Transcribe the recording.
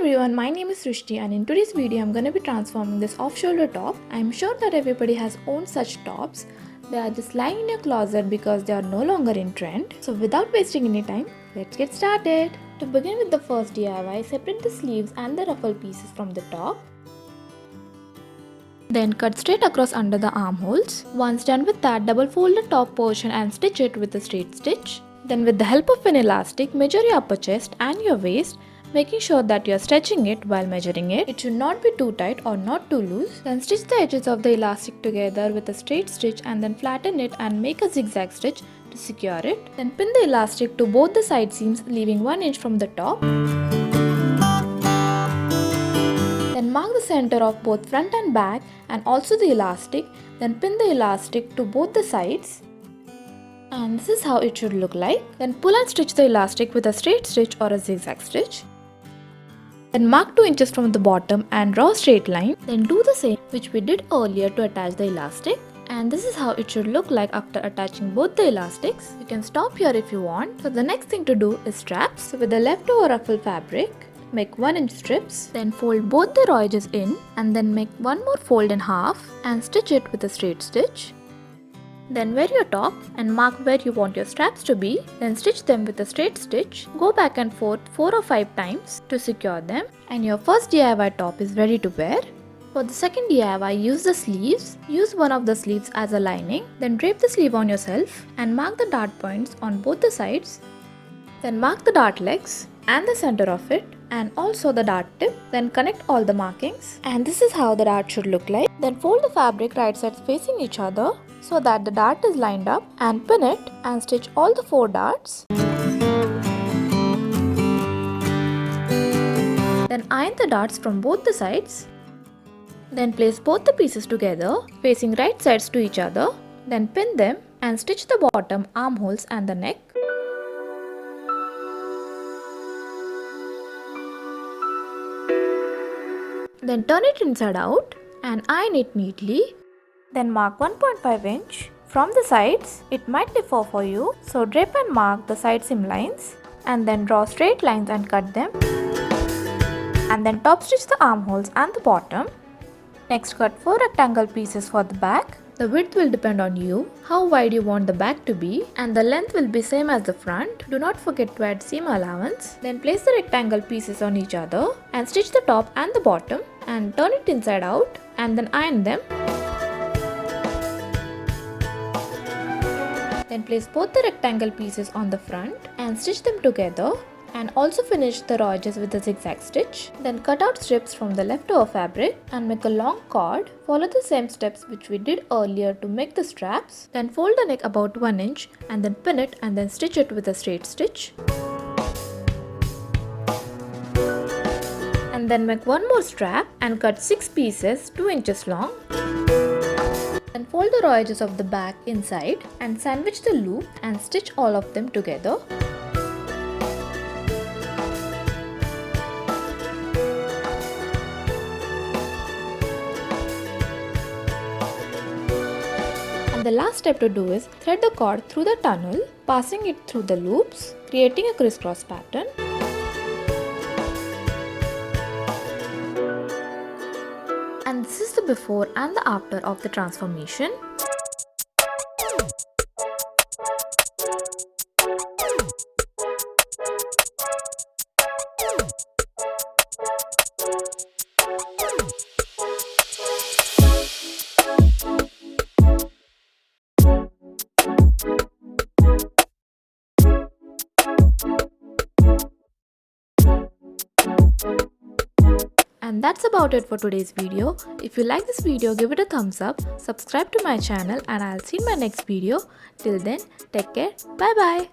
everyone, my name is Srishti and in today's video I'm going to be transforming this off-shoulder top. I'm sure that everybody has owned such tops. They are just lying in your closet because they are no longer in trend. So without wasting any time, let's get started. To begin with the first DIY, separate the sleeves and the ruffle pieces from the top. Then cut straight across under the armholes. Once done with that, double fold the top portion and stitch it with a straight stitch. Then with the help of an elastic, measure your upper chest and your waist, making sure that you are stretching it while measuring it. It should not be too tight or not too loose. Then stitch the edges of the elastic together with a straight stitch and then flatten it and make a zigzag stitch to secure it. Then pin the elastic to both the side seams, leaving 1 inch from the top. Then mark the center of both front and back and also the elastic. Then pin the elastic to both the sides. And this is how it should look like. Then pull and stitch the elastic with a straight stitch or a zigzag stitch. Then mark 2 inches from the bottom and draw a straight line. Then do the same which we did earlier to attach the elastic. And this is how it should look like after attaching both the elastics. You can stop here if you want. So the next thing to do is straps. So with the leftover ruffle fabric, make 1 inch strips. Then fold both the raw edges in and then make one more fold in half and stitch it with a straight stitch. Then wear your top and mark where you want your straps to be. Then stitch them with a straight stitch. Go back and forth 4 or 5 times to secure them. And your first DIY top is ready to wear. For the second DIY, use the sleeves. Use one of the sleeves as a lining. Then drape the sleeve on yourself and mark the dart points on both the sides. Then mark the dart legs and the center of it and also the dart tip. Then connect all the markings. And this is how the dart should look like. Then fold the fabric right sides facing each other so that the dart is lined up, and pin it and stitch all the 4 darts. Then iron the darts from both the sides. Then place both the pieces together facing right sides to each other. Then pin them and stitch the bottom, armholes and the neck. Then turn it inside out and iron it neatly. Then mark 1.5 inch from the sides. It might differ for you, so drape and mark the side seam lines and then draw straight lines and cut them. And then top stitch the armholes and the bottom. Next, cut 4 rectangle pieces for the back. The width will depend on you, how wide you want the back to be, and the length will be same as the front. Do not forget to add seam allowance. Then place the rectangle pieces on each other and stitch the top and the bottom and turn it inside out and then iron them. Then place both the rectangle pieces on the front and stitch them together and also finish the raw edges with a zigzag stitch. Then cut out strips from the leftover fabric and make a long cord. Follow the same steps which we did earlier to make the straps. Then fold the neck about 1 inch and then pin it and then stitch it with a straight stitch. And then make one more strap and cut 6 pieces 2 inches long. Then fold the raw edges of the back inside and sandwich the loop and stitch all of them together. And the last step to do is thread the cord through the tunnel, passing it through the loops, creating a crisscross pattern. And this is the before and the after of the transformation. And that's about it for today's video. If you like this video, give it a thumbs up, subscribe to my channel, and I'll see you in my next video. Till then, take care. Bye bye.